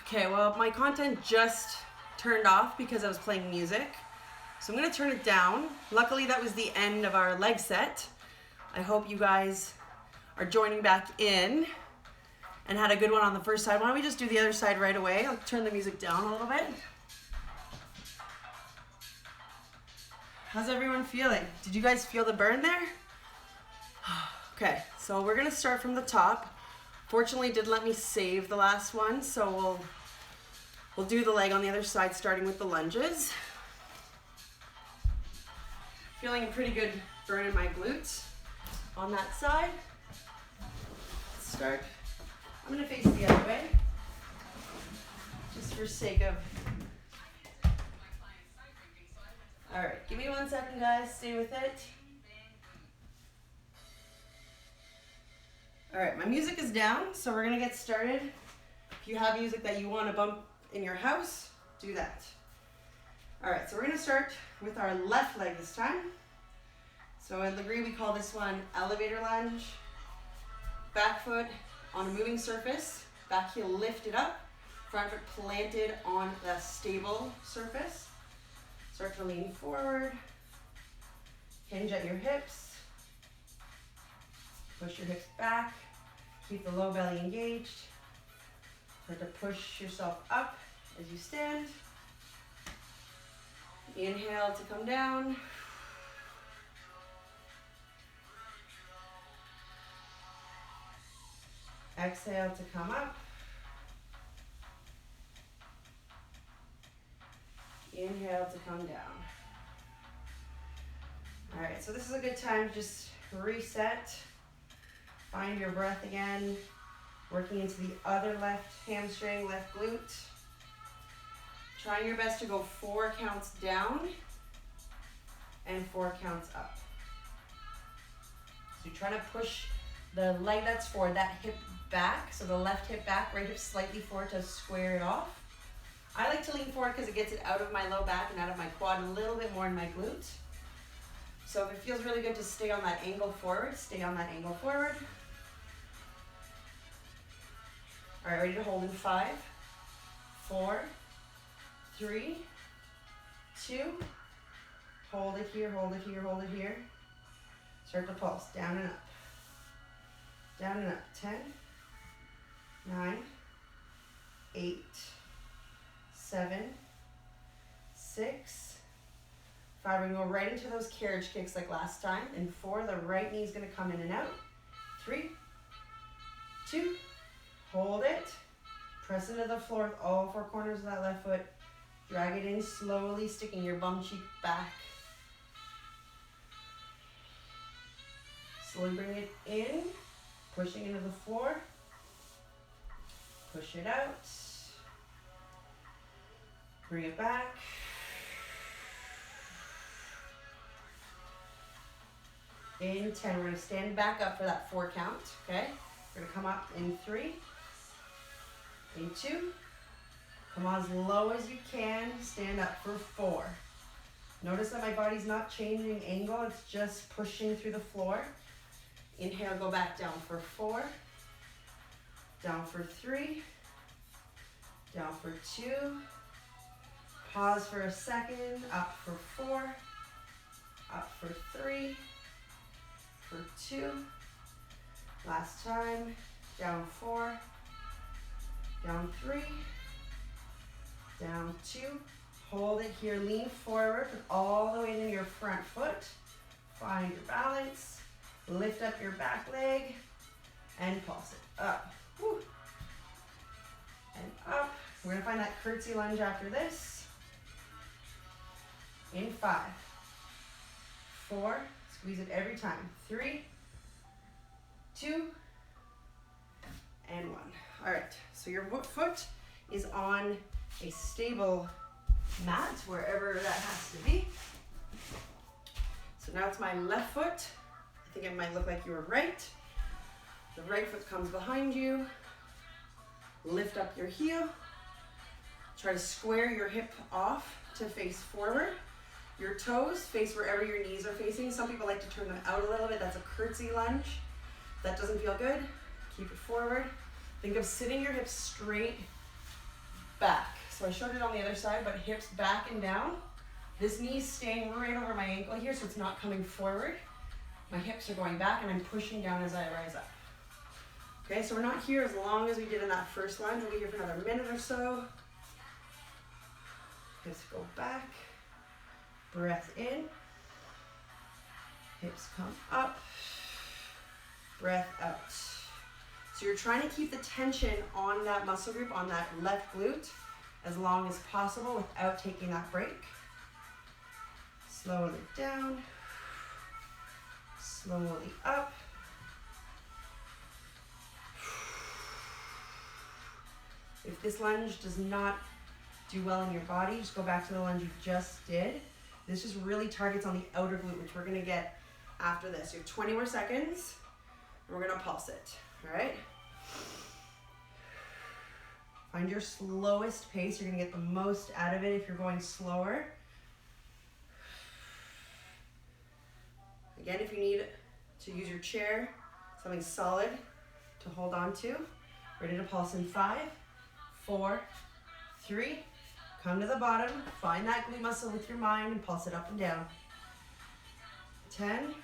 Okay, well, my content just turned off because I was playing music. So I'm gonna turn it down. Luckily, that was the end of our leg set. I hope you guys are joining back in and had a good one on the first side. Why don't we just do the other side right away? I'll turn the music down a little bit. How's everyone feeling? Did you guys feel the burn there? Okay, so we're gonna start from the top. Fortunately, it did let me save the last one, so we'll do the leg on the other side, starting with the lunges. Feeling a pretty good burn in my glutes on that side. Let's start. I'm gonna face the other way, just for sake of. All right, give me 1 second, guys. Stay with it. All right, my music is down, so we're gonna get started. If you have music that you want to bump in your house, do that. All right, so we're gonna start with our left leg this time. So in Lagree, we call this one elevator lunge. Back foot on a moving surface, back heel lifted up, front foot planted on the stable surface. Start to lean forward, hinge at your hips, push your hips back, keep the low belly engaged. Start to push yourself up as you stand. Inhale to come down. Exhale to come up. Inhale to come down. All right, so this is a good time to just reset. Find your breath again. Working into the other left hamstring, left glute. Trying your best to go 4 counts down and 4 counts up. So you're trying to push the leg that's forward, that hip back. So the left hip back, right hip slightly forward to square it off. I like to lean forward because it gets it out of my low back and out of my quad and a little bit more in my glute. So if it feels really good to stay on that angle forward, stay on that angle forward. All right, ready to hold in 5, 4, 3, 2. Hold it here, hold it here, hold it here. Start to pulse, down and up. Down and up, 10, 9, 8, 7, 6, 5. We're gonna go right into those carriage kicks like last time. And 4, the right knee is gonna come in and out. 3, 2, hold it. Press into the floor with all 4 corners of that left foot. Drag it in slowly, sticking your bum cheek back. Slowly bring it in, pushing into the floor. Push it out. Bring it back. In 10, we're gonna stand back up for that 4 count, okay? We're gonna come up in 3, in 2, come on as low as you can, stand up for 4. Notice that my body's not changing angle, it's just pushing through the floor. Inhale, go back down for 4, down for 3, down for 2, pause for a second, up for 4, up for 3, for 2, last time, down 4, down 3, down 2, hold it here, lean forward, put all the weight in your front foot, find your balance, lift up your back leg, and pulse it up, woo, and up. We're gonna find that curtsy lunge after this, in 5, 4, squeeze it every time, 3, 2, and 1. All right, so your foot is on a stable mat, wherever that has to be. So now it's my left foot. I think it might look like you were right. The right foot comes behind you. Lift up your heel. Try to square your hip off to face forward. Your toes face wherever your knees are facing. Some people like to turn them out a little bit. That's a curtsy lunge. If that doesn't feel good, keep it forward. Think of sitting your hips straight back. So I showed it on the other side, but hips back and down. This knee's staying right over my ankle here, so it's not coming forward. My hips are going back and I'm pushing down as I rise up. Okay, so we're not here as long as we did in that first lunge. We'll be here for another minute or so. Hips go back. Breath in. Hips come up. Breath out. So you're trying to keep the tension on that muscle group, on that left glute, as long as possible without taking that break. Slowly down. Slowly up. If this lunge does not do well in your body, just go back to the lunge you just did. This just really targets on the outer glute, which we're gonna get after this. You have 20 more seconds, and we're gonna pulse it, all right? Find your slowest pace. You're gonna get the most out of it if you're going slower. Again, if you need to use your chair, something solid to hold on to. Ready to pulse in 5, 4, 3, come to the bottom, find that glute muscle with your mind and pulse it up and down. 10,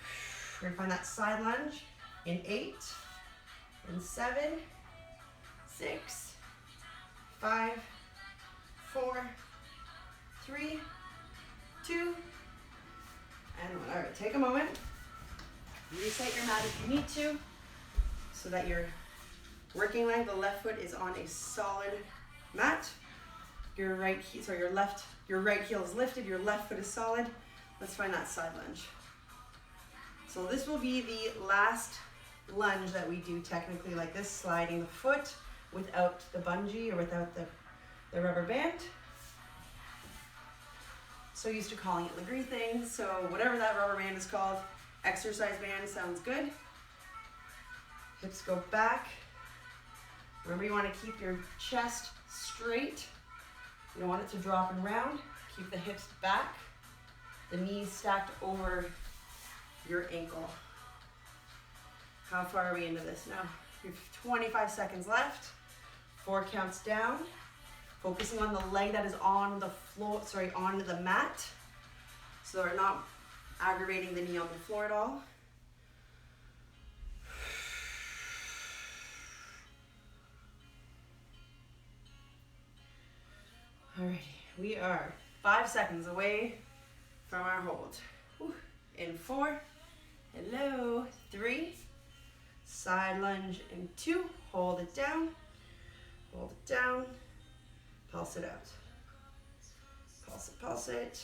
we're gonna find that side lunge in 8, in 7, 6, 5, 4, 3, 2, and 1. All right, take a moment. Reset your mat if you need to, so that your working leg, the left foot is on a solid mat. Your right heel is lifted, your left foot is solid. Let's find that side lunge. So this will be the last lunge that we do technically, like this, sliding the foot without the bungee or without the rubber band. So used to calling it Lagree thing, so whatever that rubber band is called, exercise band sounds good. Hips go back. Remember, you want to keep your chest straight. You don't want it to drop and round. Keep the hips back, the knees stacked over your ankle. How far are we into this now? We have 25 seconds left. 4 counts down. Focusing on the leg that is on the floor, on the mat. So we're not aggravating the knee on the floor at all. Alrighty, we are 5 seconds away from our hold. Whew. In 4, hello, 3, side lunge in 2, hold it down, pulse it out, pulse it.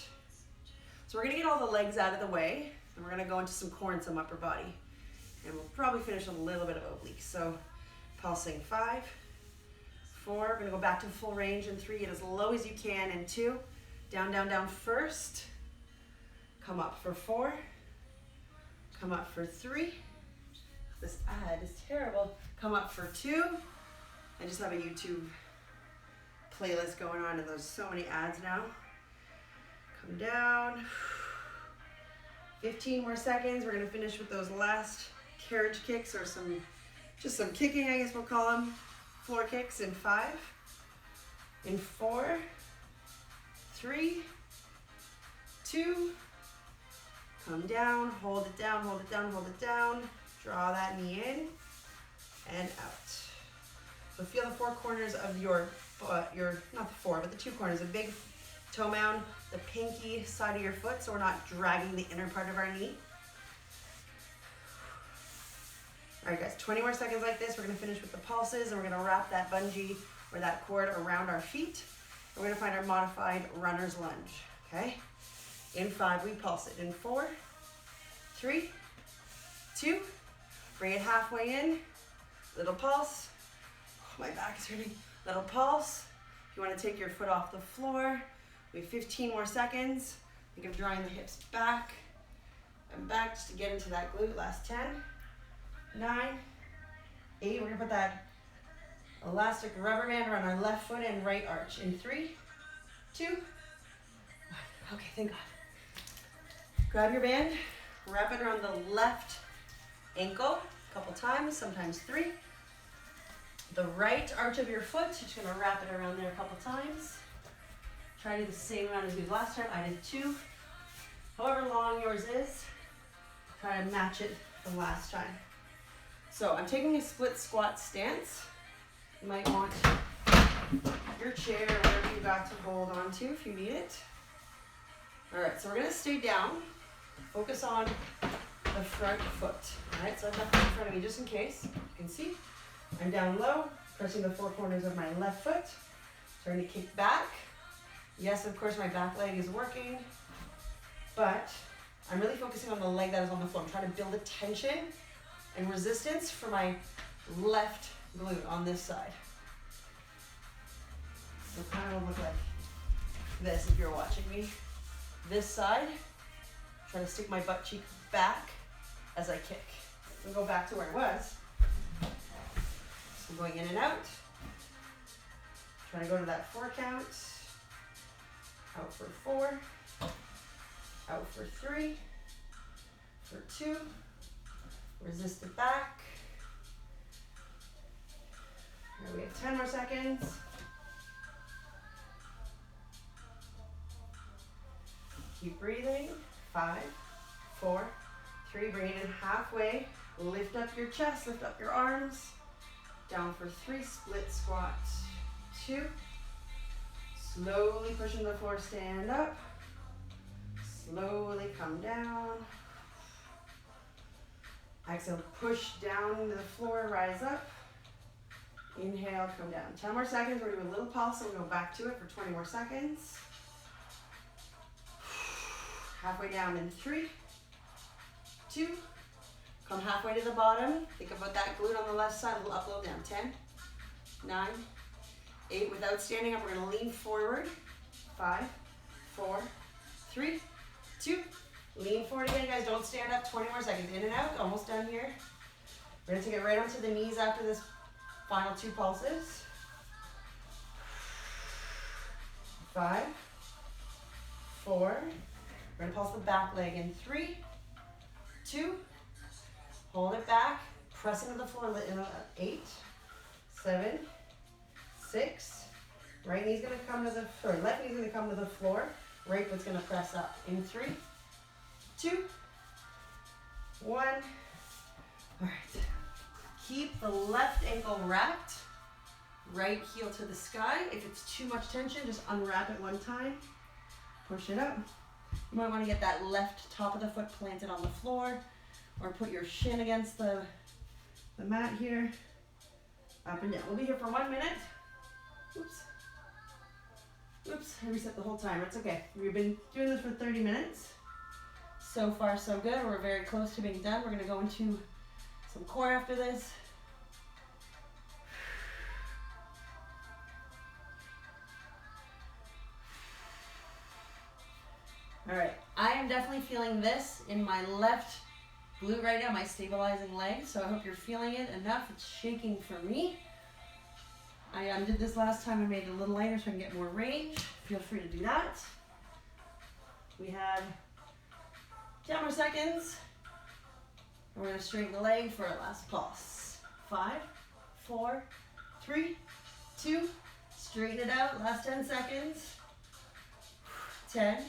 So we're gonna get all the legs out of the way, and we're gonna go into some core and some upper body. And we'll probably finish with a little bit of obliques. So pulsing 5, 4, we're gonna go back to full range in 3, get as low as you can in 2, down, down, down first, come up for 4, come up for 3, this ad is terrible, come up for 2, I just have a YouTube playlist going on and there's so many ads now. Come down, 15 more seconds, we're gonna finish with those last carriage kicks or just some kicking, I guess we'll call them. Floor kicks in 5, in 4, 3, 2, come down, hold it down, hold it down, hold it down, draw that knee in and out. So feel the 4 corners of your not the 4, but the 2 corners, the big toe mound, the pinky side of your foot, so we're not dragging the inner part of our knee. All right, guys, 20 more seconds like this. We're gonna finish with the pulses, and we're gonna wrap that bungee or that cord around our feet. We're gonna find our modified runner's lunge, okay? In 5, we pulse it. In 4, 3, 2, bring it halfway in, little pulse. Oh, my back is hurting. Little pulse. If you wanna take your foot off the floor, we have 15 more seconds. Think of drawing the hips back and back just to get into that glute. Last 10. 9, 8, we're gonna put that elastic rubber band around our left foot and right arch. In 3, 2, 1. Okay, thank God. Grab your band, wrap it around the left ankle a couple times, sometimes 3. the right arch of your foot. You're just gonna wrap it around there a couple times. Try to do the same amount as we did last time. I did 2. However long yours is, try to match it from last time. So I'm taking a split squat stance. You might want your chair or whatever you got to hold on to if you need it. All right, so we're gonna stay down. Focus on the front foot. All right, so I've got that in front of me just in case. You can see I'm down low, pressing the 4 corners of my left foot. Starting to kick back. Yes, of course, my back leg is working, but I'm really focusing on the leg that is on the floor. I'm trying to build a tension and resistance for my left glute on this side. So it kind of look like this if you're watching me. This side, trying to stick my butt cheek back as I kick. And go back to where I was. So going in and out. Trying to go to that 4 count. Out for 4. Out for 3. For 2. Resist it back. Right, we have 10 more seconds. Keep breathing. 5, 4, 3. Bring it in halfway. Lift up your chest, lift up your arms. Down for 3, split squat. 2. Slowly pushing the floor, stand up. Slowly come down. Exhale, push down to the floor, rise up. Inhale, come down. 10 more seconds, we're gonna do a little pulse, so we'll go back to it for 20 more seconds. Halfway down in 3, 2, come halfway to the bottom. Think about that glute on the left side, a little up, little down. 10, 9, 8. Without standing up, we're gonna lean forward. 5, 4, 3, 2. Lean forward again, guys. Don't stand up. 20 more seconds. In and out. Almost done here. We're gonna take it right onto the knees after this final 2 pulses. 5, 4. We're gonna pulse the back leg in 3, 2. Hold it back. Press into the floor. 8, 7, 6. Right knee's gonna come to the, left knee's gonna come to the floor. Right foot's gonna press up. In 3, 2, 1. All right. Keep the left ankle wrapped. Right heel to the sky. If it's too much tension, just unwrap it one time. Push it up. You might want to get that left top of the foot planted on the floor, or put your shin against the mat here. Up and down. We'll be here for 1 minute. Oops. Oops, I reset the whole timer. It's okay. We've been doing this for 30 minutes. So far, so good. We're very close to being done. We're going to go into some core after this. All right, I am definitely feeling this in my left glute right now, my stabilizing leg. So I hope you're feeling it enough. It's shaking for me. I undid this last time. I made it a little lighter so I can get more range. Feel free to do that. We have 10 more seconds. And we're going to straighten the leg for our last pulse. 5, 4, 3, 2. Straighten it out. Last 10 seconds. 10,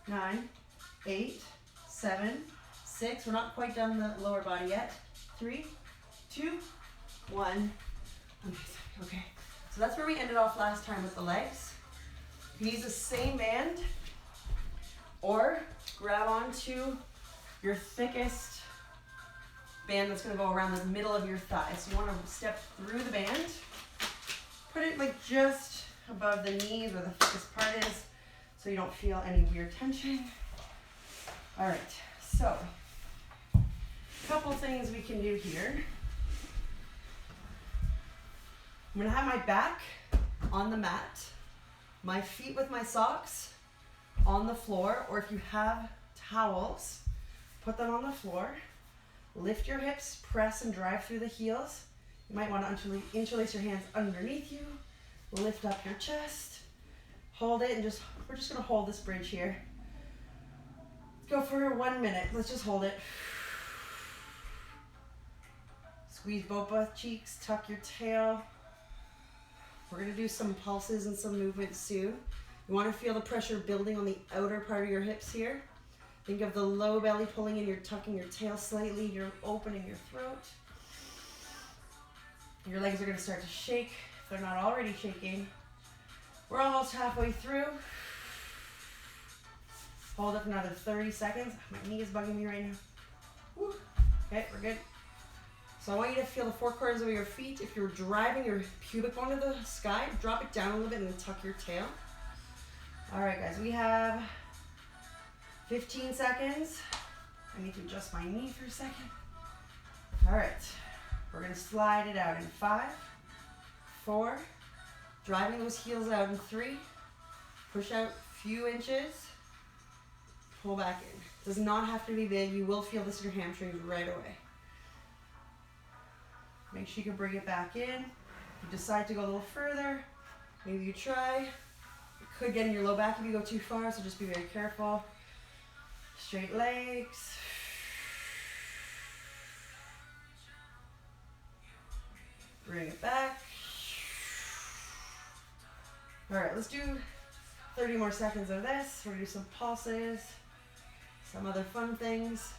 9, 8, 7, 6. We're not quite done the lower body yet. 3, 2, 1. Okay. So that's where we ended off last time with the legs. You can use the same band or grab onto your thickest band that's going to go around the middle of your thigh. So you want to step through the band, put it like just above the knees where the thickest part is so you don't feel any weird tension. All right, so a couple things we can do here. I'm gonna have my back on the mat, my feet with my socks on the floor, or if you have towels, put them on the floor. Lift your hips, press and drive through the heels. You might want to interlace your hands underneath you. Lift up your chest. Hold it and we're just gonna hold this bridge here. Let's go for 1 minute. Let's just hold it. Squeeze both cheeks, tuck your tail. We're gonna do some pulses and some movements soon. You wanna feel the pressure building on the outer part of your hips here. Think of the low belly pulling in, you're tucking your tail slightly, you're opening your throat. Your legs are gonna start to shake if they're not already shaking. We're almost halfway through. Hold it for another 30 seconds. My knee is bugging me right now. Woo. Okay, we're good. So I want you to feel the four corners of your feet. If you're driving your pubic bone to the sky, drop it down a little bit and then tuck your tail. All right, guys, we have 15 seconds. I need to adjust my knee for a second. All right, we're gonna slide it out in 5, 4, driving those heels out in 3, push out a few inches, pull back in. Does not have to be big. You will feel this in your hamstrings right away. Make sure you can bring it back in. If you decide to go a little further, maybe you try. You could get in your low back if you go too far, so just be very careful. Straight legs. Bring it back. All right, let's do 30 more seconds of this. We're gonna do some pulses, some other fun things.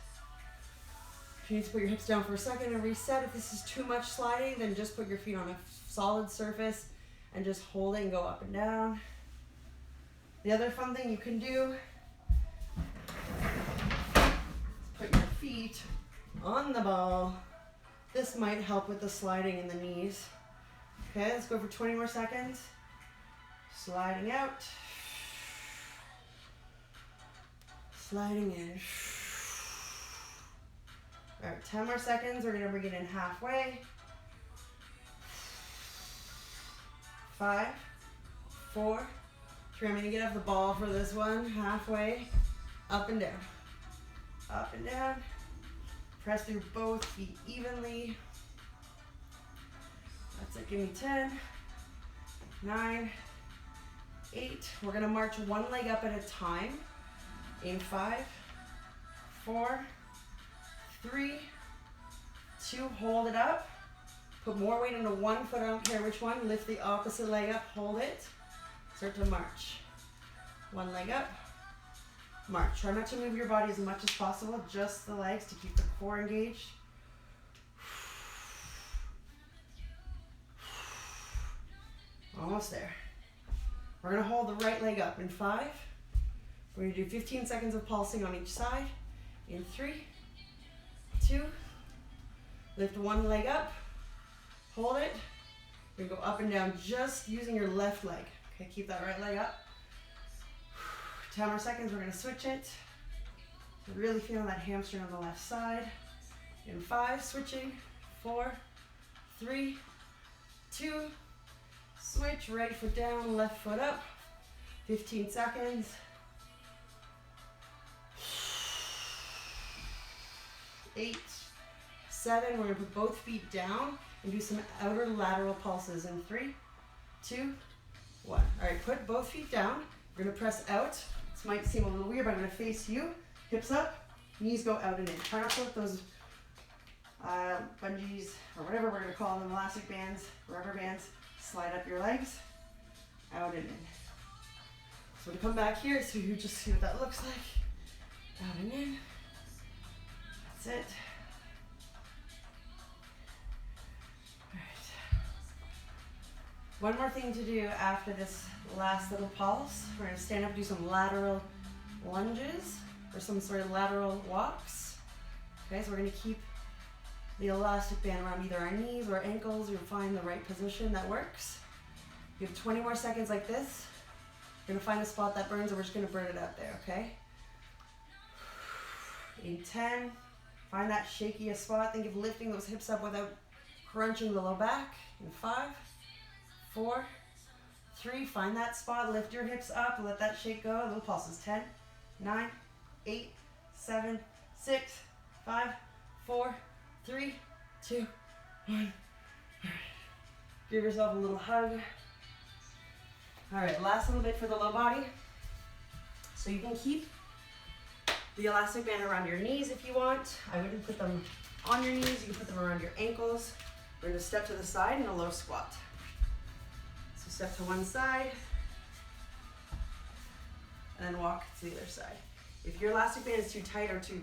If you need to put your hips down for a second and reset, if this is too much sliding, then just put your feet on a solid surface and just hold it and go up and down. The other fun thing you can do is put your feet on the ball. This might help with the sliding in the knees. Okay, let's go for 20 more seconds. Sliding out. Sliding in. All right, 10 more seconds. We're gonna bring it in halfway. 5, 4, 3. I'm gonna get off the ball for this one. Halfway, up and down. Up and down. Press through both feet evenly. That's it, give me 10, 9, 8. We're gonna march one leg up at a time. In 5, 4, 3, 2, hold it up. Put more weight into one foot, I don't care which one. Lift the opposite leg up, hold it. Start to march. One leg up, march. Try not to move your body as much as possible, just the legs to keep the core engaged. Almost there. We're gonna hold the right leg up in 5. We're gonna do 15 seconds of pulsing on each side. In 3, 2, lift one leg up, hold it. We're gonna go up and down just using your left leg. Okay, keep that right leg up. 10 more seconds, we're gonna switch it. So really feeling that hamstring on the left side. In 5, switching, 4, 3, 2, switch, right foot down, left foot up. 15 seconds. 8, 7, we're gonna put both feet down and do some outer lateral pulses in 3, 2, 1. All right, put both feet down. We're gonna press out. This might seem a little weird, but I'm gonna face you. Hips up, knees go out and in. Try not to let those bungees, or whatever we're gonna call them, elastic bands, rubber bands, slide up your legs, out and in. So to come back here, so you just see what that looks like. Out and in. That's it. All right. One more thing to do after this last little pulse. We're gonna stand up and do some lateral lunges or some sort of lateral walks. Okay, so we're gonna keep the elastic band around either our knees or ankles. You'll find the right position that works. You have 20 more seconds like this. You're gonna find a spot that burns and we're just gonna burn it out there, okay? In 10, find that shakiest spot. Think of lifting those hips up without crunching the low back. In 5, 4, 3, find that spot, lift your hips up, let that shake go. Little pulses. 10, 9, 8, 7, 6, 5, 4, 3, 2, 1. All right. Give yourself a little hug. All right, last little bit for the low body. So you can keep the elastic band around your knees if you want. I wouldn't put them on your knees. You can put them around your ankles. We're gonna step to the side in a low squat. So Step to one side, and then walk to the other side. If your elastic band is too tight or too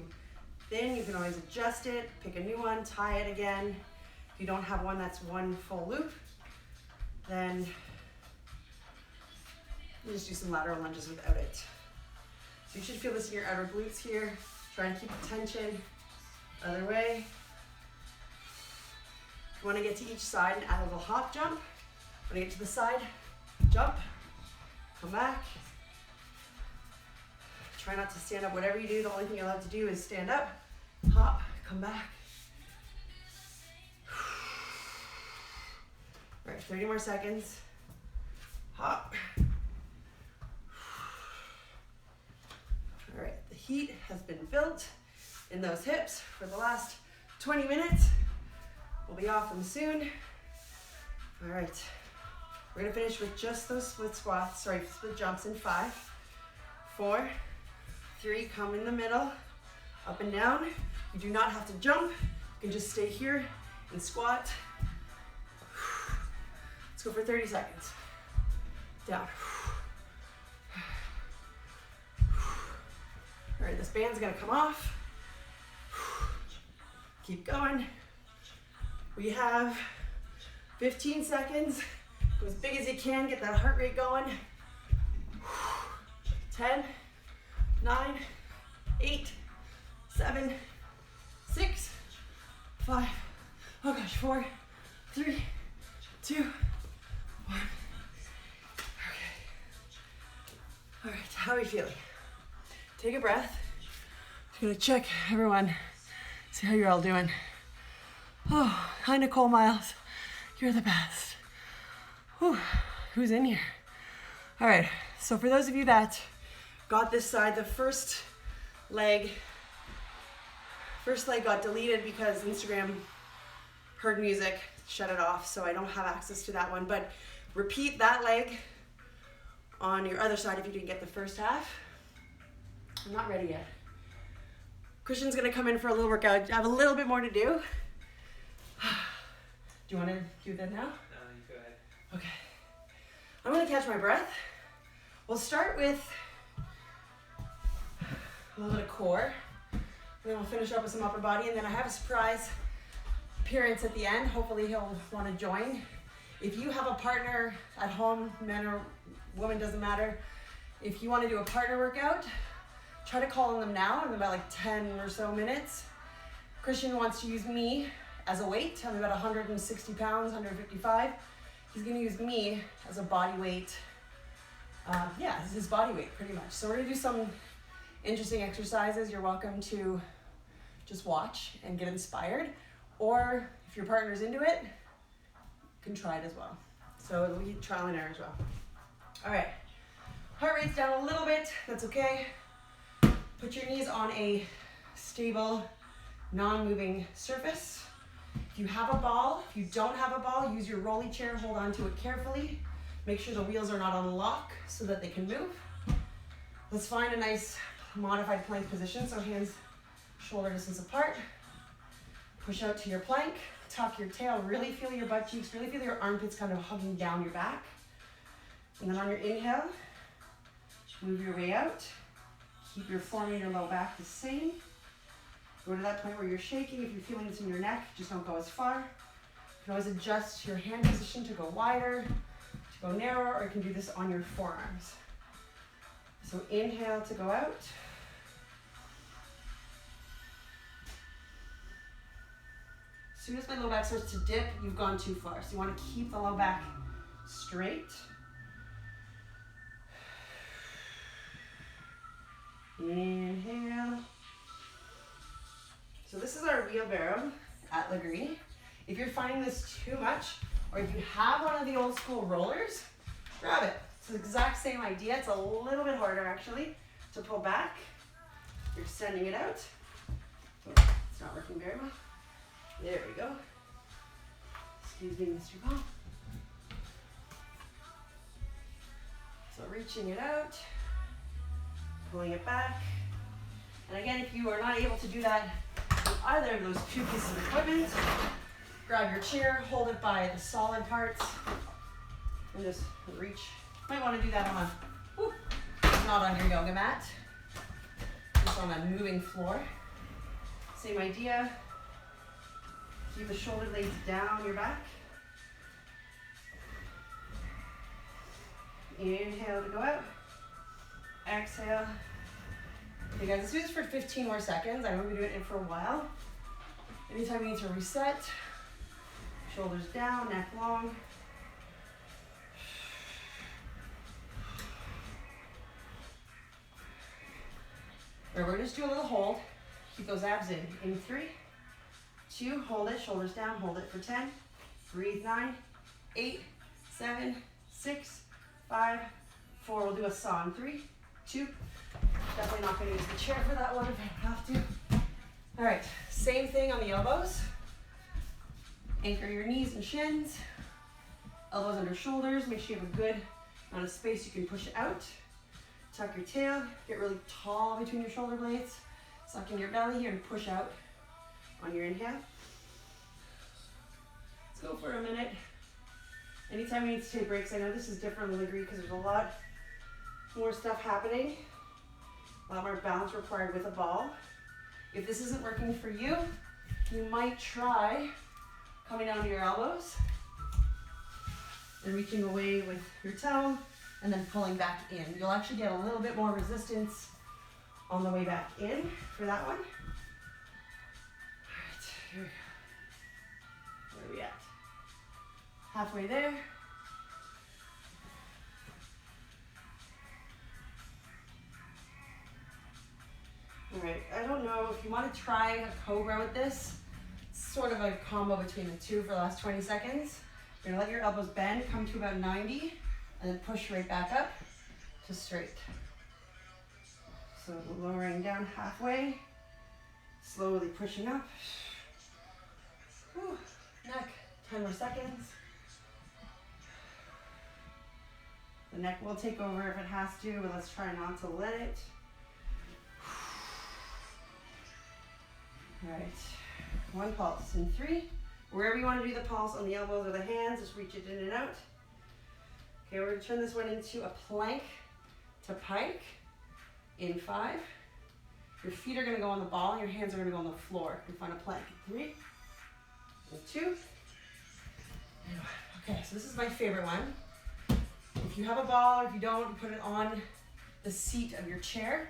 thin, you can always adjust it, pick a new one, tie it again. If you don't have one that's one full loop, then you just do some lateral lunges without it. So you should feel this in your outer glutes here. Try and keep the tension. Other way. You want to get to each side and add a little hop jump. When you get to the side, jump, come back. Try not to stand up. Whatever you do, the only thing you're allowed to do is stand up, hop, come back. All right, 30 more seconds. Hop. All right, the heat has been built in those hips for the last 20 minutes. We'll be off them soon. All right, we're gonna finish with just those split jumps in 5, 4, 3, come in the middle, up and down. You do not have to jump. You can just stay here and squat. Let's go for 30 seconds. Down. All right, this band's gonna come off. Keep going. We have 15 seconds. Go as big as you can, get that heart rate going. 10, 9, 8, 7, 6, 5, oh gosh, 4, 3, 2, 1. Okay. All right, how are we feeling? Take a breath. Just gonna check everyone, see how you're all doing. Oh, hi Nicole Miles, you're the best. Whew. Who's in here? All right, so for those of you that got this side, the first leg got deleted because Instagram heard music, shut it off, so I don't have access to that one, but repeat that leg on your other side if you didn't get the first half. I'm not ready yet. Christian's gonna come in for a little workout. I have a little bit more to do. Do you wanna do that now? No, you go ahead. Okay. I'm gonna catch my breath. We'll start with a little bit of core, and then we'll finish up with some upper body, and then I have a surprise appearance at the end. Hopefully he'll want to join. If you have a partner at home, man or woman, doesn't matter. If you want to do a partner workout, try to call on them now in about like 10 or so minutes. Christian wants to use me as a weight. I'm about 160 pounds, 155. He's going to use me as a body weight. Yeah, this is his body weight pretty much. So we're going to do some interesting exercises. You're welcome to just watch and get inspired. Or if your partner's into it, you can try it as well. So it'll be trial and error as well. All right, heart rate's down a little bit, that's okay. Put your knees on a stable, non-moving surface. If you have a ball, if you don't have a ball, use your rolly chair, hold on to it carefully. Make sure the wheels are not on lock so that they can move. Let's find a nice modified plank position, so hands shoulder distance apart. Push out to your plank, tuck your tail, really feel your butt cheeks, really feel your armpits kind of hugging down your back. And then on your inhale, move your way out. Keep your form in your low back the same. Go to that point where you're shaking. If you're feeling this in your neck, just don't go as far. You can always adjust your hand position to go wider, to go narrower, or you can do this on your forearms. So inhale to go out. As soon as my low back starts to dip, you've gone too far. So you want to keep the low back straight. Inhale. So this is our wheelbarrow at Lagree. If you're finding this too much, or if you have one of the old school rollers, grab it. It's the exact same idea. It's a little bit harder actually to pull back. You're sending it out. Oh, it's not working very well. There we go. Excuse me, Mr. Paul. So reaching it out, pulling it back. And again, if you are not able to do that with either of those two pieces of equipment, grab your chair, hold it by the solid parts, And just reach. Might want to do that on not on your yoga mat, just on a moving floor. Same idea. Keep the shoulder blades down your back. Inhale to go out. Exhale. Okay guys, let's do this for 15 more seconds. I will be doing it for a while. Anytime you need to reset, shoulders down, neck long. Or we're just doing a little hold. Keep those abs in 3, 2, hold it, shoulders down, hold it for 10. Breathe 9, 8, 7, 6, 5, 4. We'll do a saw in 3, 2. Definitely not going to use the chair for that one if I have to. All right, same thing on the elbows. Anchor your knees and shins. Elbows under shoulders. Make sure you have a good amount of space you can push out. Tuck your tail. Get really tall between your shoulder blades. Suck in your belly here and push out on your inhale. Let's go for a minute. Anytime you need to take breaks, I know this is different than Lagree because there's a lot more stuff happening. A lot more balance required with a ball. If this isn't working for you, you might try coming down to your elbows and reaching away with your toe and then pulling back in. You'll actually get a little bit more resistance on the way back in for that one. All right, here we go. Where are we at? Halfway there. All right, I don't know if you want to try a cobra with this. It's sort of a combo between the two for the last 20 seconds. You're gonna let your elbows bend, come to about 90, and then push right back up to straight. So lowering down halfway, slowly pushing up. Whew. Neck, 10 more seconds. The neck will take over if it has to, but let's try not to let it. All right, one pulse in 3. Wherever you want to do the pulse, on the elbows or the hands, just reach it in and out. Okay, we're going to turn this one into a plank to pike in 5. Your feet are going to go on the ball, and your hands are going to go on the floor. You find a plank in 3, and 2, and 1. Okay, so this is my favorite one. If you have a ball, or if you don't, you put it on the seat of your chair.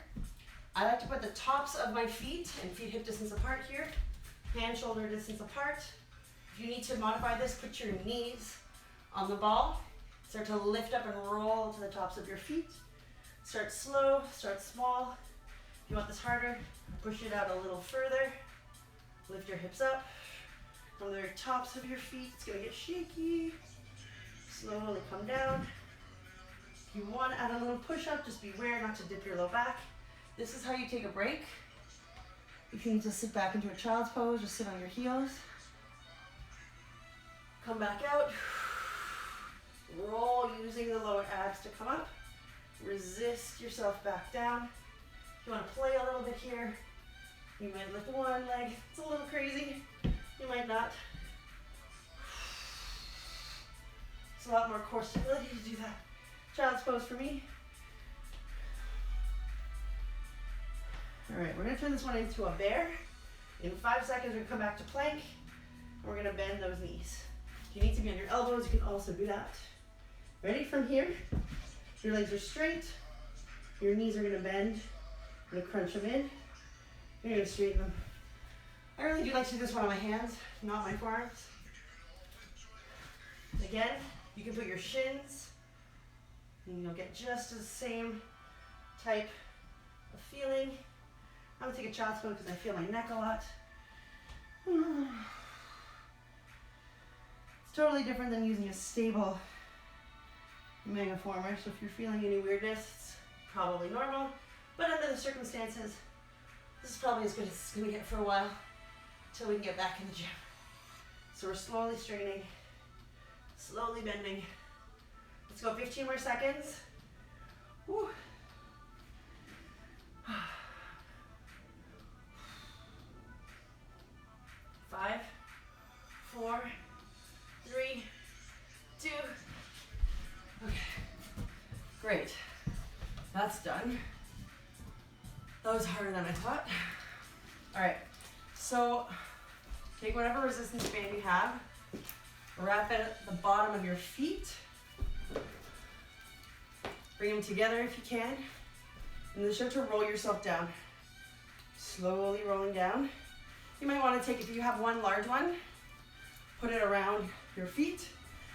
I like to put the tops of my feet and feet hip distance apart here, hand shoulder distance apart. If you need to modify this, put your knees on the ball. Start to lift up and roll to the tops of your feet. Start slow, start small. If you want this harder, push it out a little further. Lift your hips up. From the tops of your feet, it's gonna get shaky. Slowly come down. If you want to add a little push up, just beware not to dip your low back. This is how you take a break. If you need to sit back into a child's pose, just sit on your heels. Come back out. Roll using the lower abs to come up. Resist yourself back down. If you want to play a little bit here, you might lift one leg. It's a little crazy. You might not. It's a lot more core stability to do that. Child's pose for me. All right, we're gonna turn this one into a bear. In 5 seconds, we're gonna come back to plank, and we're gonna bend those knees. If you need to be on your elbows, you can also do that. Ready? From here, your legs are straight, your knees are gonna bend. I'm gonna crunch them in, you're gonna straighten them. I really do like to do this one on my hands, not my forearms. Again, you can put your shins, and you'll get just the same type of feeling. I'm gonna take a child's pose because I feel my neck a lot. It's totally different than using a stable megaformer, so if you're feeling any weirdness, it's probably normal. But under the circumstances, this is probably as good as it's gonna get for a while, until we can get back in the gym. So we're slowly straightening, slowly bending. Let's go 15 more seconds. Woo. 5, 4, 3, 2, Great. That's done. That was harder than I thought. All right, so take whatever resistance band you have, wrap it at the bottom of your feet, bring them together if you can, and then start to roll yourself down. Slowly rolling down. You might want to take, if you have one large one, put it around your feet,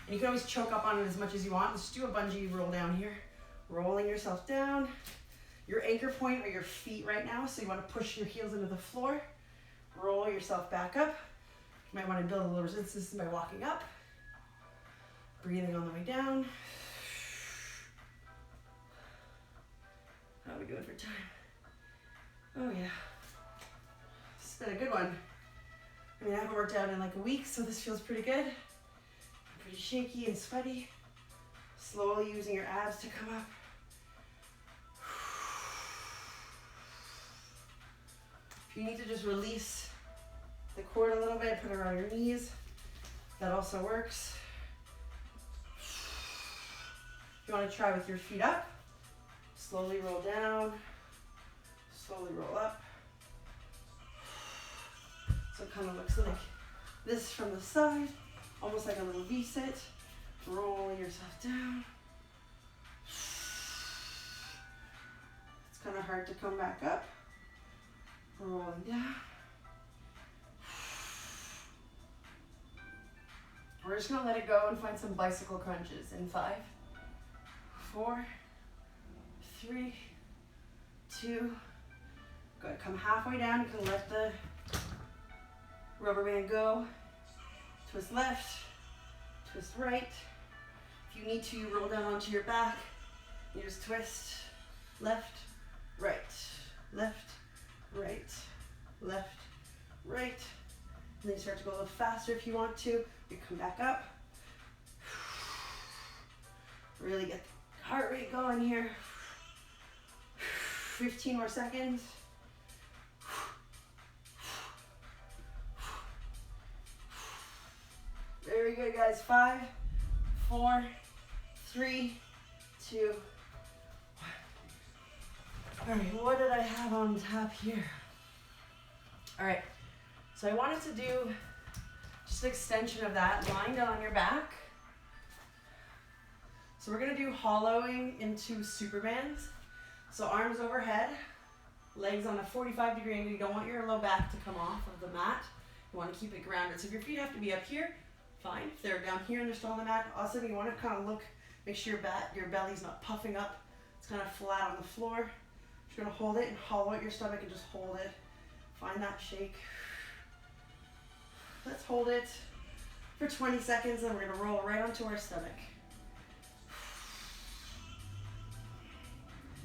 and you can always choke up on it as much as you want. Let's do a bungee roll down here. Rolling yourself down. Your anchor point are your feet right now, so you want to push your heels into the floor. Roll yourself back up. You might want to build a little resistance by walking up. Breathing on the way down. How are we doing for time? Oh yeah. It's been a good one. I mean, I haven't worked out in like a week, so this feels pretty good. I'm pretty shaky and sweaty. Slowly using your abs to come up. If you need to just release the cord a little bit, put it around your knees. That also works. If you want to try with your feet up, slowly roll down, slowly roll up. So it kind of looks like this from the side, almost like a little V-sit. Rolling yourself down. It's kind of hard to come back up. Rolling down. We're just going to let it go and find some bicycle crunches in 5, 4, 3, 2. Good. Come halfway down. You can let the rubber band go. Twist left, twist right. If you need to, you roll down onto your back. You just twist left, right, left, right, left, right. And then you start to go a little faster if you want to. You come back up. Really get the heart rate going here. 15 more seconds. Very good, guys. 5, 4, 3, 2, 1. All right, what did I have on top here? All right, so I wanted to do just an extension of that, lying down on your back. So we're gonna do hollowing into supermans. So arms overhead, legs on a 45-degree angle. You don't want your low back to come off of the mat. You want to keep it grounded. So if your feet have to be up here, fine. If they're down here and they're still on the mat, awesome. You want to kind of look, make sure your belly's not puffing up. It's kind of flat on the floor. You're going to hold it and hollow out your stomach and just hold it. Find that shake. Let's hold it for 20 seconds and we're going to roll right onto our stomach.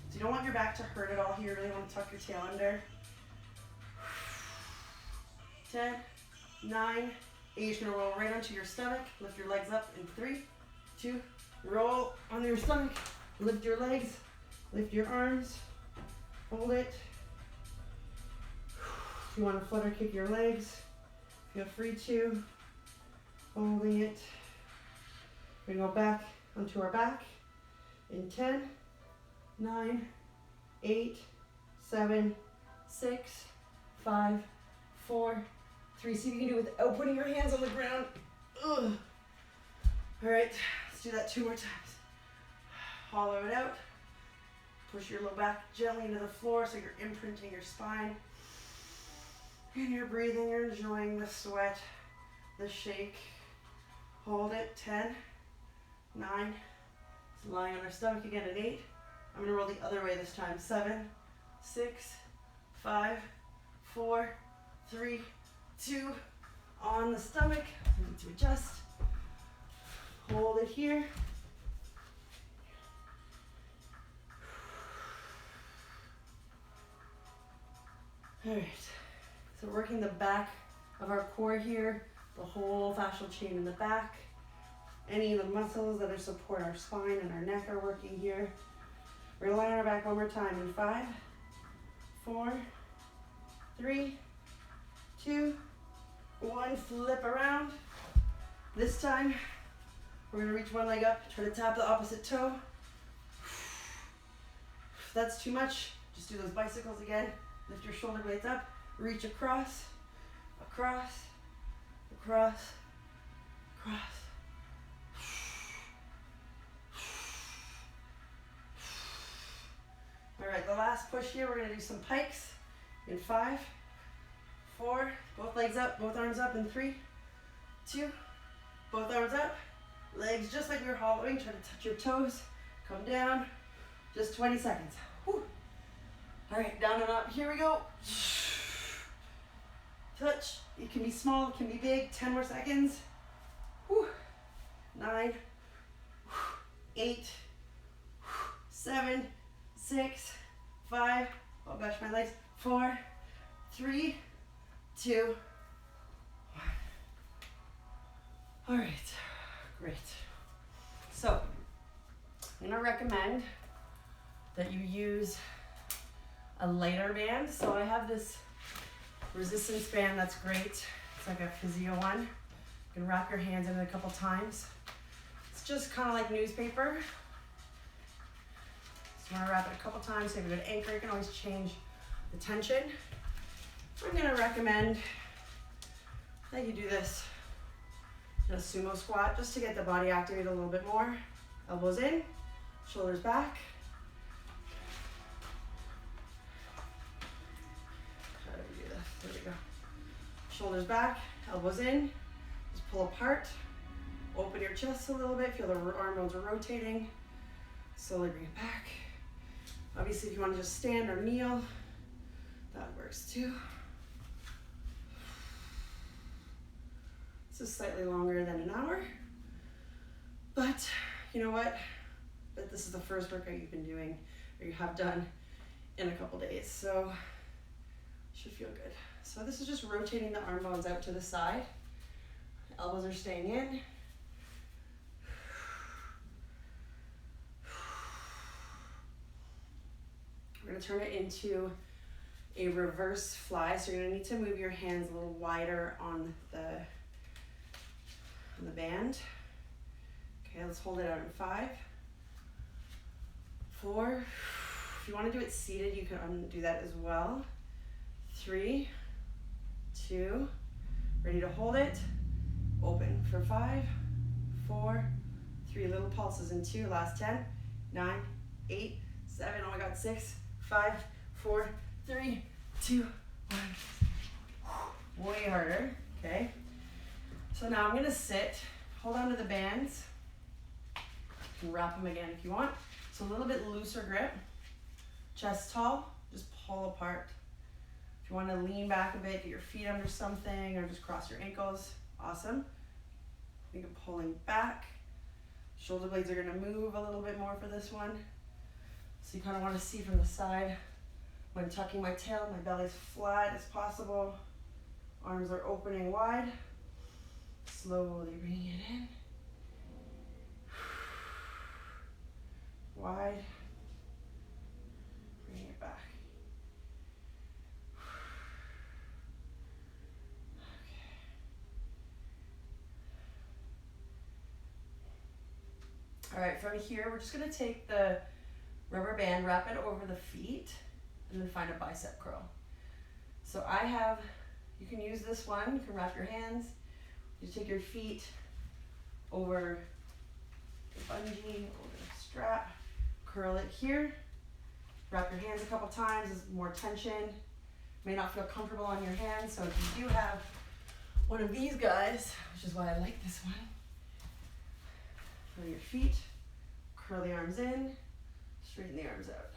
So you don't want your back to hurt at all here. You really want to tuck your tail under. 10, 9, 8. You're just going to roll right onto your stomach. Lift your legs up in 3, 2. Roll on your stomach. Lift your legs. Lift your arms. Hold it. If you want to flutter kick your legs, feel free to. Holding it. We're going to go back onto our back in 10, 9, 8, 7, 6, 5, 4, 3. See if you can do it without putting your hands on the ground. Ugh. All right, let's do that 2 more times. Hollow it out. Push your low back gently into the floor so you're imprinting your spine. And you're breathing, you're enjoying the sweat, the shake. Hold it. 10, 9. It's lying on our stomach again at 8. I'm going to roll the other way this time. 7, 6, 5, 4, 3, 2. On the stomach. I need to adjust. Hold it here. All right. So working the back of our core here, the whole fascial chain in the back. Any of the muscles that support our spine and our neck are working here. We're going to lie on our back one more time in 5, 4, 3, 2, 1. Flip around. This time, we're going to reach one leg up, try to tap the opposite toe. If that's too much, just do those bicycles again. Lift your shoulder blades up, reach across, across, across, across. All right, the last push here, we're gonna do some pikes in 5, 4, both legs up, both arms up in 3, 2, both arms up, legs just like we were hollowing, try to touch your toes, come down, just 20 seconds. Whew. All right, down and up, here we go. Touch, it can be small, it can be big, 10 more seconds. Whew. 9, 8, 7, 6, 5, oh gosh, my legs, 4, 3, 2, 1. All right, great. So, I'm gonna recommend that you use a lighter band. So I have this resistance band that's great. It's like a physio one. You can wrap your hands in it a couple times. It's just kind of like newspaper. So you want to wrap it a couple times, so you have a good anchor. You can always change the tension. I'm going to recommend that you do this in a sumo squat just to get the body activated a little bit more. Elbows in, shoulders back. How do we do this? There we go. Shoulders back, elbows in, just pull apart. Open your chest a little bit, feel the arm bones are rotating. Slowly bring it back. Obviously, if you want to just stand or kneel, that works too. This is slightly longer than an hour, but you know what? But this is the first workout you've been doing, or you have done in a couple days, so it should feel good. So this is just rotating the arm bones out to the side. Elbows are staying in. We're going to turn it into a reverse fly, so you're going to need to move your hands a little wider on the band. Okay, let's hold it out in 5, 4. If you want to do it seated, you can do that as well. 3, 2, ready to hold it. Open for 5, 4, 3, little pulses in 2, last 10, 9, 8, 7, oh my God, 6, 5, 4, 3, 2, 1. Way harder, okay? So now I'm gonna sit, hold on to the bands. You can wrap them again if you want. So a little bit looser grip, chest tall, just pull apart. If you wanna lean back a bit, get your feet under something, or just cross your ankles, awesome. Think of pulling back. Shoulder blades are gonna move a little bit more for this one. So you kind of want to see from the side. When tucking my tail, my belly's flat as possible. Arms are opening wide. Slowly bringing it in. Wide. Bringing it back. Okay. All right, from here, we're just going to take the rubber band, wrap it over the feet, and then find a bicep curl. So I have, you can use this one, you can wrap your hands, you take your feet over the bungee, over the strap, curl it here, wrap your hands a couple times, there's more tension, may not feel comfortable on your hands, so if you do have one of these guys, which is why I like this one, curl your feet, curl the arms in, straighten the arms out.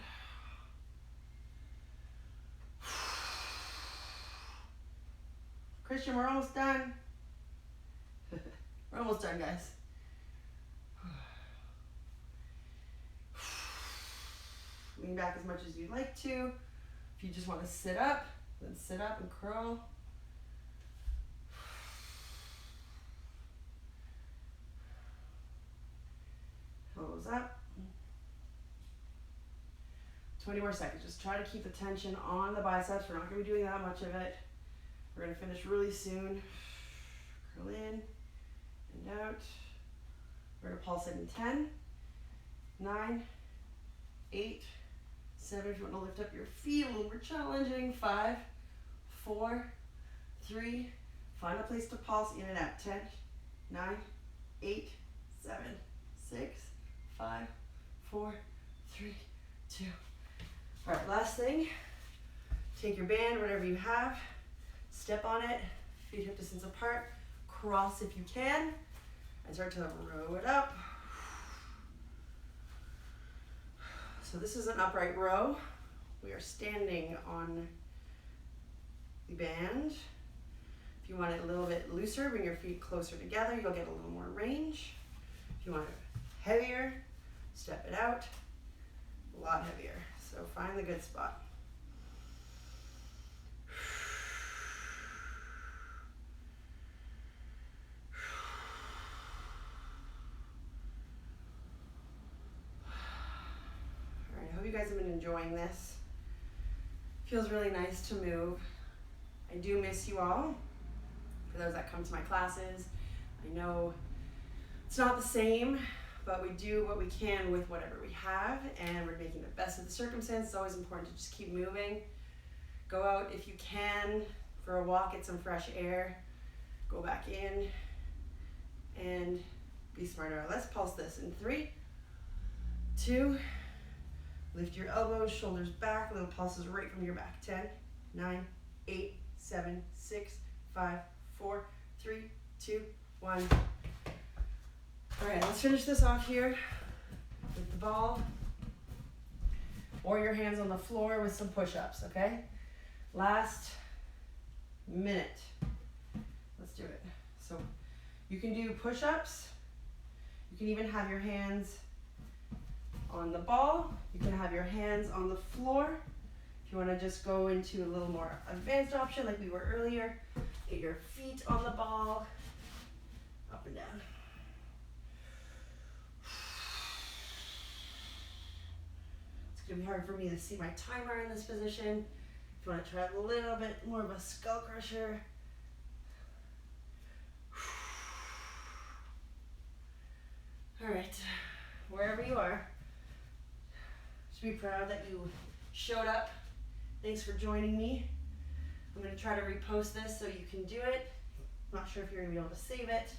Christian, we're almost done. We're almost done, guys. Lean back as much as you'd like to. If you just want to sit up, then sit up and curl. Elbows up. 20 more seconds. Just try to keep the tension on the biceps. We're not going to be doing that much of it. We're going to finish really soon. Curl in and out. We're going to pulse it in 10, 9, 8, 7 if you want to lift up your feet, a little more challenging. 5, 4, 3, find a place to pulse in and out. 10, 9, 8, 7, 6, 5, 4, 3, 2. All right, last thing. Take your band, whatever you have, step on it, feet hip distance apart, cross if you can, and start to row it up. So this is an upright row. We are standing on the band. If you want it a little bit looser, bring your feet closer together, you'll get a little more range. If you want it heavier, step it out, a lot heavier. So find the good spot. All right, I hope you guys have been enjoying this. Feels really nice to move. I do miss you all. For those that come to my classes, I know it's not the same, but we do what we can with whatever we have, and we're making the best of the circumstance. It's always important to just keep moving. Go out if you can for a walk, get some fresh air, go back in, and be smarter. Let's pulse this in 3, 2, lift your elbows, shoulders back, little pulses right from your back. 10, 9, 8, 7, 6, 5, 4, 3, 2, 1. All right, let's finish this off here with the ball or your hands on the floor with some push-ups, okay? Last minute. Let's do it. So you can do push-ups. You can even have your hands on the ball. You can have your hands on the floor. If you want to just go into a little more advanced option like we were earlier, get your feet on the ball, up and down. It's going to be hard for me to see my timer in this position. If you want to try a little bit more of a skull crusher. All right, wherever you are, just be proud that you showed up. Thanks for joining me. I'm going to try to repost this so you can do it. I'm not sure if you're going to be able to save it,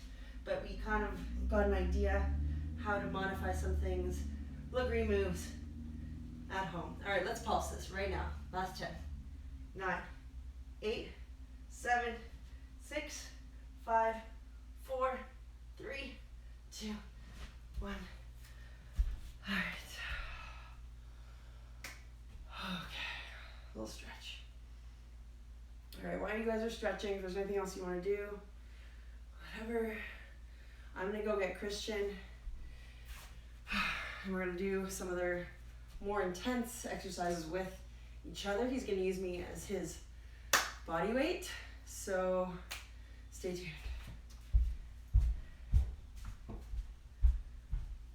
but we kind of got an idea how to modify some things, Lagree moves at home. All right, let's pulse this right now. Last 10, 9, 8, 7, 6, 5, 4, 3, 2, 1. All right. Okay, a little stretch. All right, while you guys are stretching, if there's anything else you want to do, whatever, I'm gonna go get Christian, and we're gonna do some other more intense exercises with each other. He's gonna use me as his body weight, so stay tuned.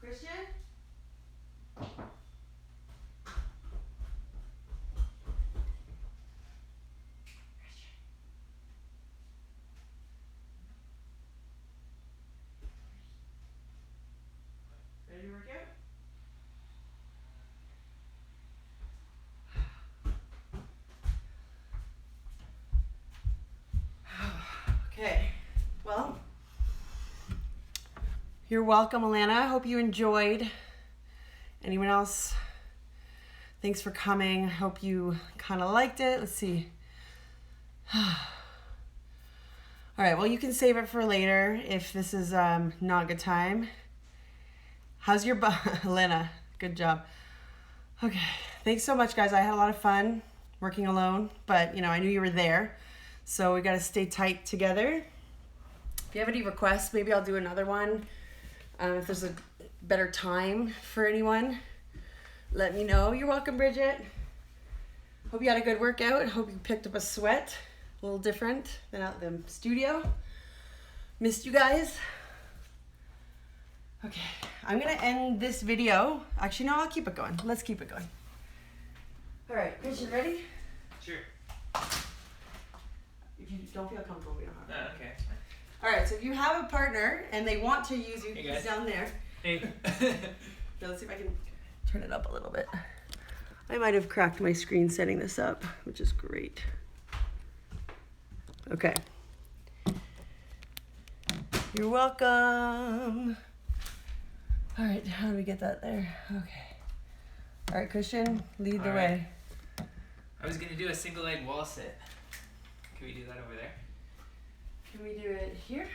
Christian? Ready to work out? Okay, well, you're welcome, Alana. I hope you enjoyed. Anyone else? Thanks for coming. I hope you kind of liked it. Let's see. All right, well, you can save it for later if this is not a good time. How's your butt? Alana, good job. Okay, thanks so much, guys. I had a lot of fun working alone, but I knew you were there. So we got to stay tight together. If you have any requests, maybe I'll do another one. If there's a better time for anyone, let me know. You're welcome, Bridget. Hope you had a good workout. Hope you picked up a sweat. A little different than out in the studio. Missed you guys. Okay, I'm going to end this video. Actually, no, I'll keep it going. Let's keep it going. All right, Christian, ready? Sure. If you don't feel comfortable, we don't have to. Okay. All right, so if you have a partner and they want to use you, hey he's down there. Hey. So let's see if I can turn it up a little bit. I might have cracked my screen setting this up, which is great. Okay. You're welcome. All right, how do we get that there? Okay. All right, Christian, lead the way. I was gonna do a single leg wall sit. Can we do that over there? Can we do it here?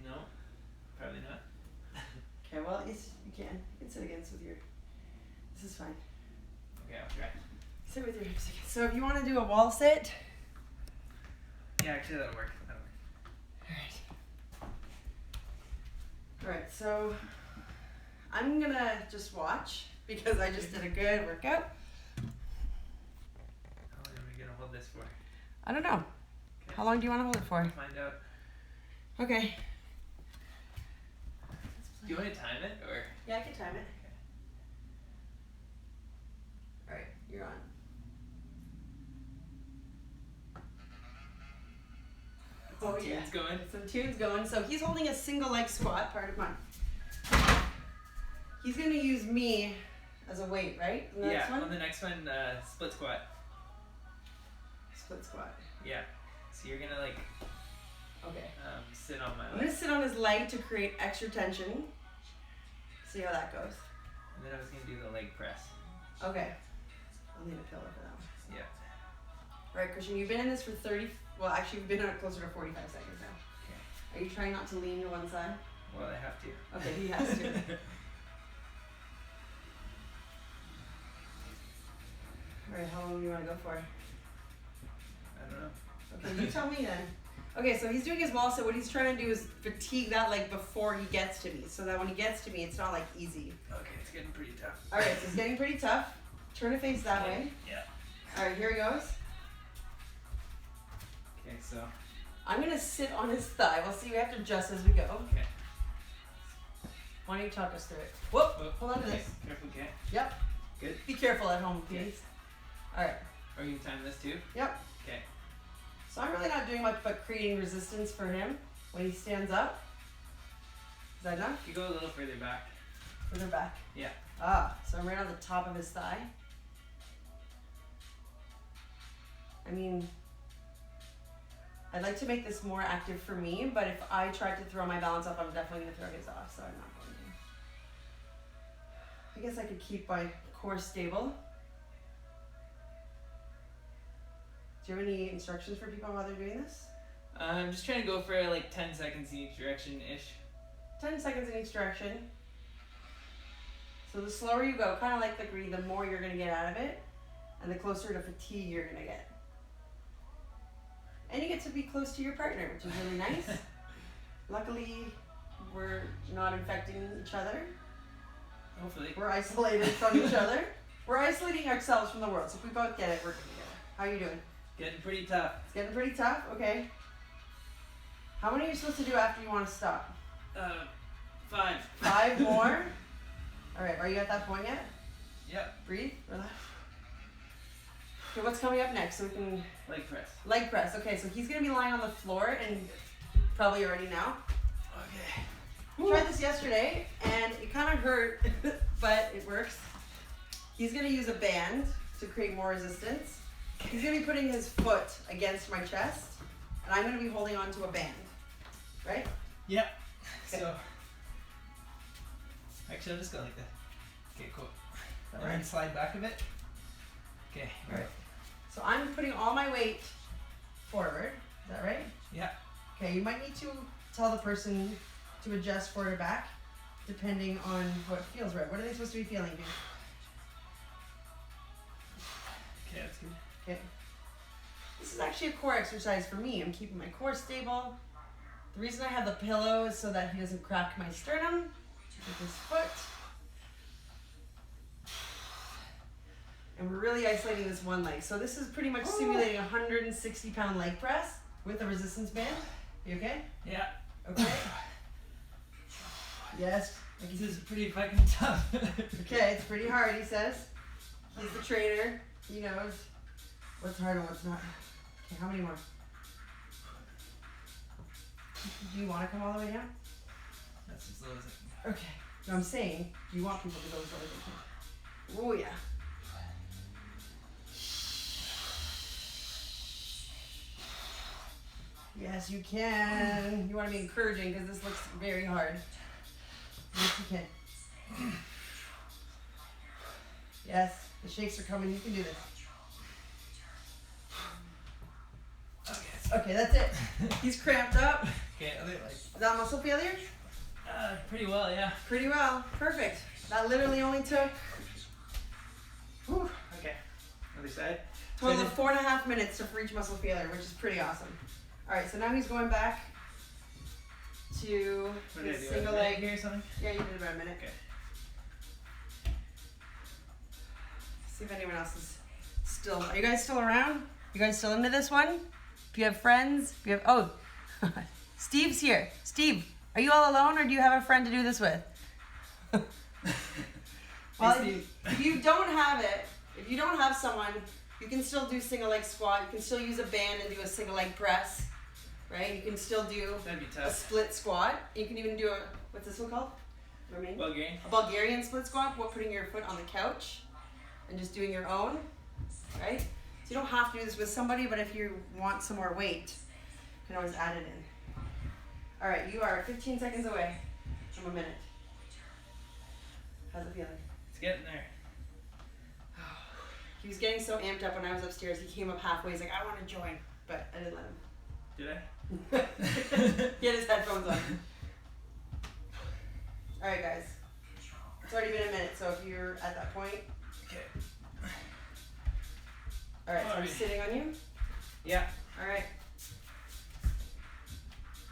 No, probably not. Okay, well, yes, you can. You can sit against with your, this is fine. Okay, I'll try. Sit with your hips against. So if you want to do a wall sit. Yeah, actually that'll work. All right, so I'm gonna just watch because I just did a good workout. How long are we gonna hold this for? I don't know. Okay. How long do you want to hold it for? Find out. Okay. Do you want to time it or? Yeah, I can time it. Okay. All right, you're on. Some tunes going. Some tunes going. So he's holding a single leg squat, part of mine. He's gonna use me as a weight, right? On the next one, split squat. Split squat. Yeah. So you're gonna like. Okay. Sit on my leg. I'm gonna sit on his leg to create extra tension. See how that goes. And then I was gonna do the leg press. Okay. I'll need a pillow for that one. Yeah. All right, Christian, you've been in this for 30. Well, actually, you've been on it closer to 45 seconds now. Okay. Are you trying not to lean to one side? Well, I have to. Okay, he has to. All right, how long do you want to go for? I don't know. Okay, you tell me then. Okay, so he's doing his wall sit. What he's trying to do is fatigue that leg before he gets to me, so that when he gets to me, it's not like easy. Okay, it's getting pretty tough. All right, so it's getting pretty tough. Turn it face that way. Yeah. All right, here he goes. Okay, so. I'm gonna sit on his thigh. We'll see. We have to adjust as we go. Okay. Why don't you talk us through it? Whoop! Hold on to okay. this. Careful, okay. Yep. Good. Be careful at home, please. All right. Are you time this too? Yep. Okay. So I'm really not doing much but creating resistance for him when he stands up. Is that enough? You go a little further back. Further back. Yeah. Ah, so I'm right on the top of his thigh. I mean, I'd like to make this more active for me, but if I tried to throw my balance off, I'm definitely going to throw his off, so I'm not going to. I guess I could keep my core stable. Do you have any instructions for people while they're doing this? I'm just trying to go for like 10 seconds in each direction-ish. 10 seconds in each direction. So the slower you go, kind of like Lagree, the more you're going to get out of it, and the closer to fatigue you're going to get. And you get to be close to your partner, which is really nice. Luckily, we're not infecting each other. Hopefully. We're isolated from each other. We're isolating ourselves from the world. So if we both get it, we're good together. How are you doing? Getting pretty tough. It's getting pretty tough? Okay. How many are you supposed to do after you want to stop? 5. 5 more? All right, are you at that point yet? Yep. Breathe, relax. Okay, what's coming up next? So we can... Leg press. Leg press. Okay, so he's going to be lying on the floor and probably already now. Okay. We tried this yesterday and it kind of hurt, but it works. He's going to use a band to create more resistance. He's going to be putting his foot against my chest and I'm going to be holding on to a band. Right? Yep. Okay. So, actually, I'll just go like that. Okay, cool. And Alright. then slide back a bit. Okay. Alright. So I'm putting all my weight forward. Is that right? Yeah. Okay, you might need to tell the person to adjust forward or back depending on what feels right. What are they supposed to be feeling, dude? Okay, that's good. Okay. This is actually a core exercise for me. I'm keeping my core stable. The reason I have the pillow is so that he doesn't crack my sternum with his foot. And we're really isolating this one leg. So this is pretty much simulating a 160-pound leg press with a resistance band. You okay? Yeah. Okay. Yes. This is pretty fucking tough. Okay, it's pretty hard, he says. He's the trainer. He knows what's hard and what's not. Okay, how many more? Do you want to come all the way down? That's as low as I can. Okay. No, I'm saying, do you want people to go as low as they can? Oh, yeah. Yes, you can. You want to be encouraging because this looks very hard. Yes, you can. Yes, the shakes are coming. You can do this. Okay, that's it. He's cramped up. Okay, other leg. Is that muscle failure? Pretty well, yeah. Pretty well. Perfect. That literally only took Okay, other side. total of 4.5 minutes to reach muscle failure, which is pretty awesome. All right, so now he's going back to What did I his do? single A minute leg. here or something? Yeah, you did about a minute. Okay. See if anyone else is still. Are you guys still around? You guys still into this one? If you have friends, if you have. Oh, Steve's here. Steve, are you all alone or do you have a friend to do this with? Well, if you don't have it, if you don't have someone, you can still do single leg squat. You can still use a band and do a single leg press, right? You can still do That'd be a tough. split squat. You can even do a, what's this one called? Remain? Bulgarian. A Bulgarian split squat, putting your foot on the couch and just doing your own, right? So you don't have to do this with somebody, but if you want some more weight, you can always add it in. All right, you are 15 seconds away from a minute. How's it feeling? It's getting there. He was getting so amped up when I was upstairs. He came up halfway. He's like, I want to join, but I didn't let him. Did I? He had his headphones on. All right, guys. It's already been a minute, so if you're at that point. Okay. All right, so I'm Alright. sitting on you. Yeah. All right.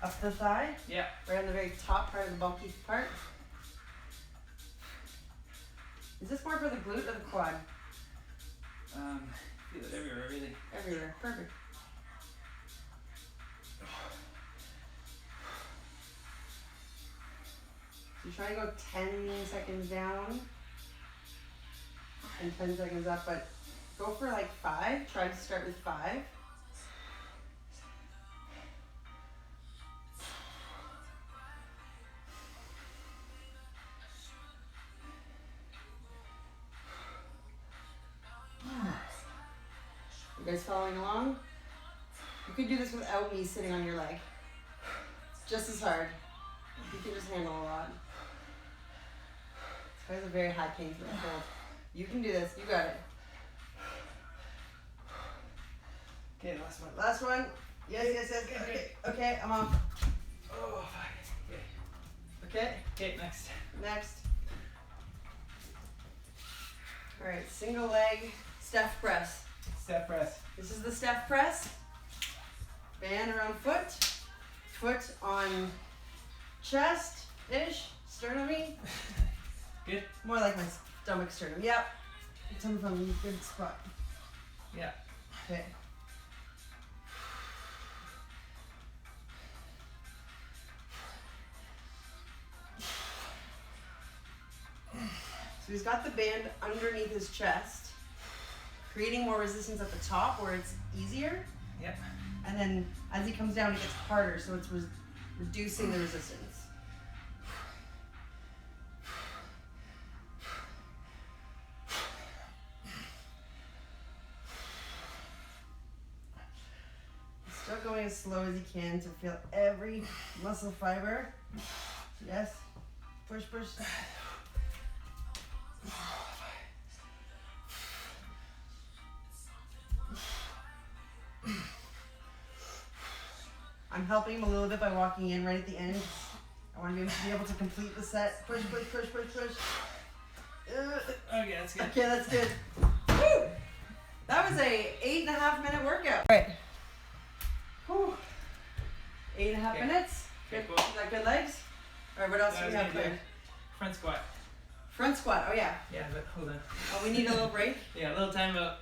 Up the thigh, Yeah. right on the very top part of the bulky part. Is this more for the glute or the quad? Feel it everywhere, really. Everywhere. Perfect. So try and go 10 seconds down and 10 seconds up, but go for like 5. Try to start with 5. You guys following along? You could do this without me sitting on your leg. It's just as hard. You can just handle a lot. This guy's a very high pain threshold. You can do this. You got it. Okay, last one. Last one. Yes, yes, yes. Okay, okay, I'm off. Oh, fuck. Okay. Okay, Okay, next. next. All right, single leg Steph press. Step press. This is the Steph press. Band around foot. Foot on chest-ish, sternum-y. Good? More like my stomach sternum. Yep. Tell me from a good spot. Yeah. Okay. So he's got the band underneath his chest, creating more resistance at the top where it's easier. Yep. And then as he comes down, it gets harder, so it's reducing the resistance. Still going as slow as he can to feel every muscle fiber. Yes. Push, push. I'm helping him a little bit by walking in right at the end. I want to be able to complete the set. Push, push, push, push, push. Okay, that's good. Okay, that's good. Woo! That was a 8.5 minute workout. All right. Whew. 8.5 Okay. minutes. Okay, Good. cool. Is that good legs? All right, what else That do we was have good, planned? Front squat. Front squat. Oh yeah. Yeah, but hold on. Oh, we need a little break. Yeah, a little time out.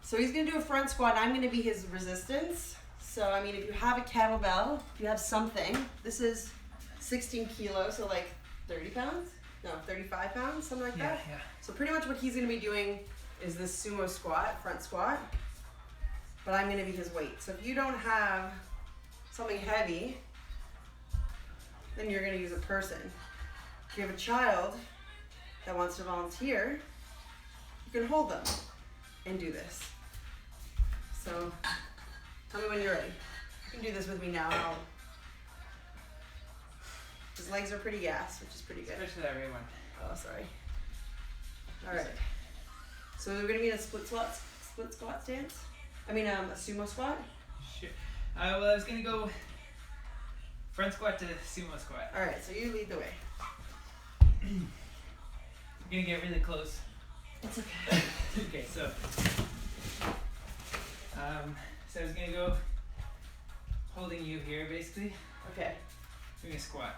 So he's gonna do a front squat. I'm gonna be his resistance. So I mean, if you have a kettlebell, if you have something, this is 16 kilos, so like 30 pounds? No, 35 pounds, something like Yeah, that. yeah. So pretty much what he's gonna be doing is this sumo squat, front squat, but I'm gonna be his weight. So if you don't have something heavy, then you're gonna use a person. If you have a child that wants to volunteer, you can hold them and do this. So tell me when you're ready. You can do this with me now. His legs are pretty gassed, which is pretty good. Especially that right one. Oh, sorry. All right. So we're gonna be in a split squat stance. I mean, a sumo squat. Sure. Well, I was gonna go front squat to sumo squat. All right. So you lead the way. I'm gonna get really close. It's okay. Okay, so I was gonna go holding you here basically. Okay. Doing a squat.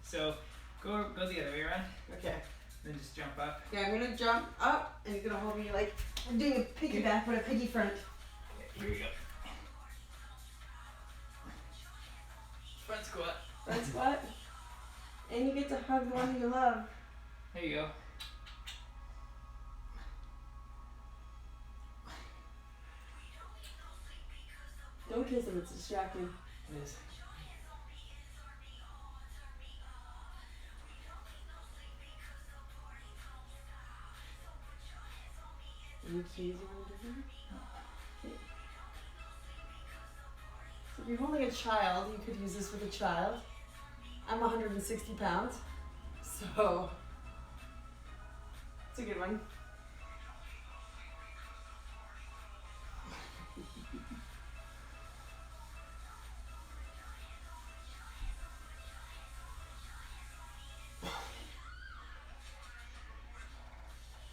So go the other way around. Okay. Then just jump up. Yeah, I'm gonna jump up, and you're gonna hold me like I'm doing a piggyback, but a piggy front. Okay, here we go. Front squat. Front squat. And you get to hug the one you love. There you go. Don't kiss him, it's distracting. It is. Any keys you want to give him? Okay. So if you're holding a child, you could use this with a child. I'm 160 pounds, so it's a good one.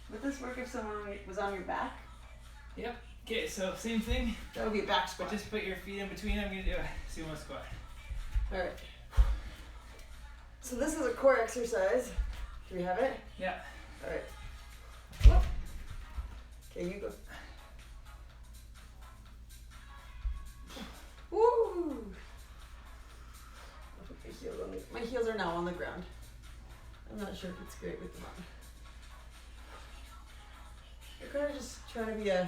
Would this work if someone was on your back? Yep. Okay, so same thing. That would be a back squat. But just put your feet in between. I'm gonna do a sumo squat. Alright. So this is a core exercise. Do we have it? Yeah. Alright. Whoop. Okay, you go. Woo! I'll put my heels on my heels are now on the ground. I'm not sure if it's great with them on. You're kind of just trying to be a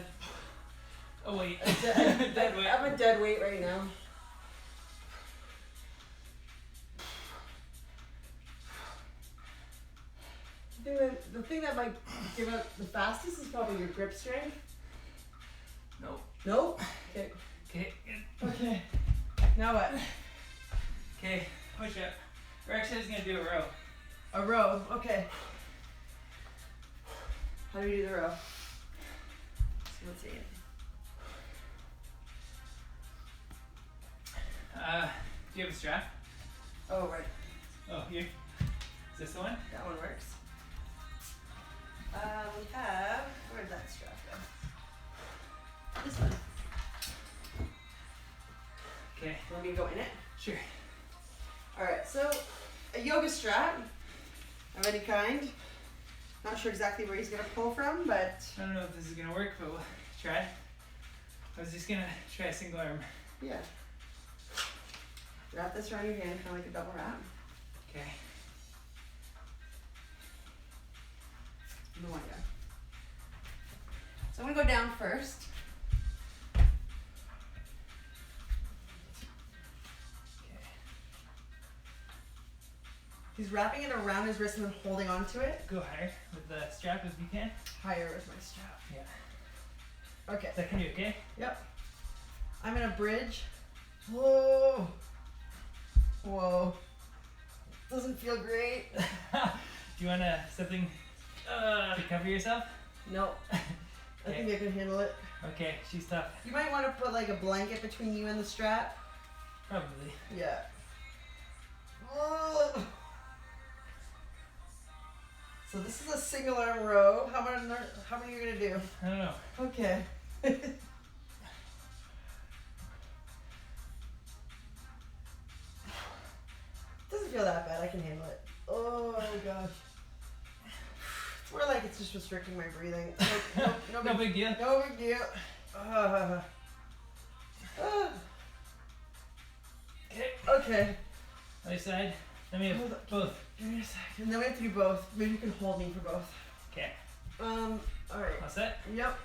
weight. dead weight. I'm a dead weight right now. The thing that might give out the fastest is probably your grip strength. Nope. Nope. Okay. Okay. Good. Okay. Now what? Okay. Push up. We're actually just gonna do a row. A row. Okay. How do we do the row? So let's see. Do you have a strap? Oh, right. Oh, here. Is this the one? That one works. We have, where'd that strap go? This one. Okay. You want me to go in it? Sure. Alright, so a yoga strap of any kind. Not sure exactly where he's going to pull from, but I don't know if this is gonna work, but we'll try. I was just gonna try a single arm. yeah. Wrap this around your hand, kind of like a double wrap. Okay. No idea. So I'm going to go down first. Okay. He's wrapping it around his wrist and then holding onto it. Go higher with the strap if you can. Higher with my strap. Yeah. Okay. Is that gonna be okay? Yep. I'm in a bridge. Whoa. Whoa. Doesn't feel great. Do you want something to cover yourself? No. I Okay. think I can handle it. Okay, she's tough. You might want to put like a blanket between you and the strap. Probably. Yeah. Oh. So this is a single arm row. How many are you gonna do? I don't know. Okay. Doesn't feel that bad. I can handle it. Oh gosh. It's more like it's just restricting my breathing. No big deal. No big deal. Okay. Okay. Other side. Let me have Hold on. both. Give me a second. And then we have to do both. Maybe you can hold me for both. Okay. Alright. All set? Yep.